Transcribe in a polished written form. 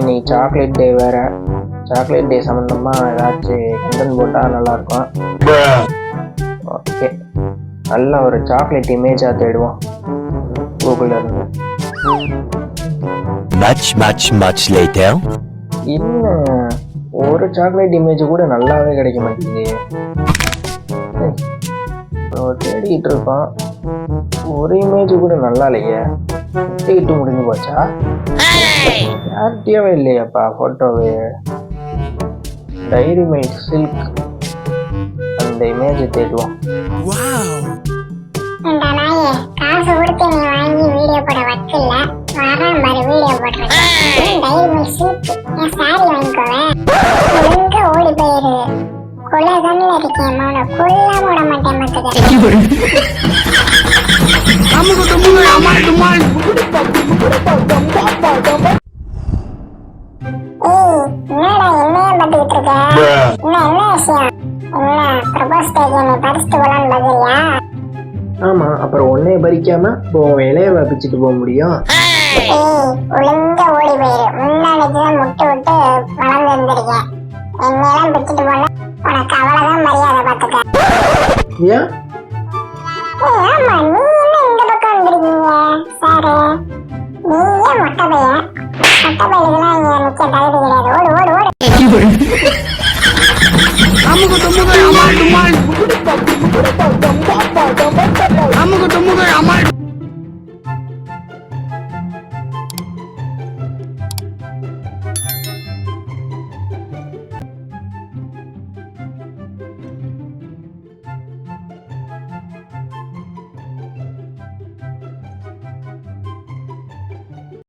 இன்னைக்கு chocolate day வேற. Chocolate day சம்மந்தமாக ஏதாச்சும் கண்டென்ட் போட்டால் நல்லாயிருக்கும். ஓகே, நல்ல ஒரு சாக்லேட் இமேஜாக தேடுவோம் கூகுளில் இருந்து. Much later. இன்னும் ஒரு சாக்லேட் இமேஜ் கூட நல்லாவே கிடைக்க மாட்டேங்குது. தேடிக்கிட்டு இருக்கோம், ஒரு இமேஜ் கூட நல்லா இல்லையே. தேடிட்டு முடிஞ்சு போச்சா? யார்கிட்டயாவே இல்லையாப்பா ஃபோட்டோவே. டைரி மில்க் சில்க் அந்த இமேஜை தேடுவோம். இந்த நாயே காசு கொடுத்து நீ வாங்கி வீடியோ போட வச்சில்ல, வரேன் பாரு வீடியோ போடுறேன். டைரி மில்க் சில்க் என் சாரி வாங்கிக்கோவேன். ஒழுங்கா ஓடி போயிரு. கொலை தானே இருக்கேன், மௌன கொல்லாம விட மாட்டேன் பார்த்துக்க. என்னடா என்னைய பார்த்துக்கிட்டு இருக்க? என்ன விஷயம்? என்ன ப்ரப்போஸ் டேக்கு நீ பறிச்சுட்டு போலான்னு பாக்குறியா? ஆமாம், அப்புறம் ஒன்னே பறிக்காம இப்போ இலைய வப்பிச்சுட்டு போக முடியும்? ஒழுங்கா ஓடி போயிரு. முன்னாடிதான் முட்டு விட்டு வளர்ந்து இருந்திருக்கேன். என்னையெல்லாம் பிடிச்சிட்டு போனா உனக்கு அவ்வளவுதான் மரியாதை பார்த்துக்க. ஏன்? ஆமா, நீ என்ன இந்த பக்கம் வந்திருக்கீங்க சாரு? நீ ஏன் மொட்டை பையன்? மொட்டை பையனுக்குலாம் இங்க நிக்க தகுதி கிடையாது. ஓடு ஓடு ஓடு. அமுகு டுமுகு அமால்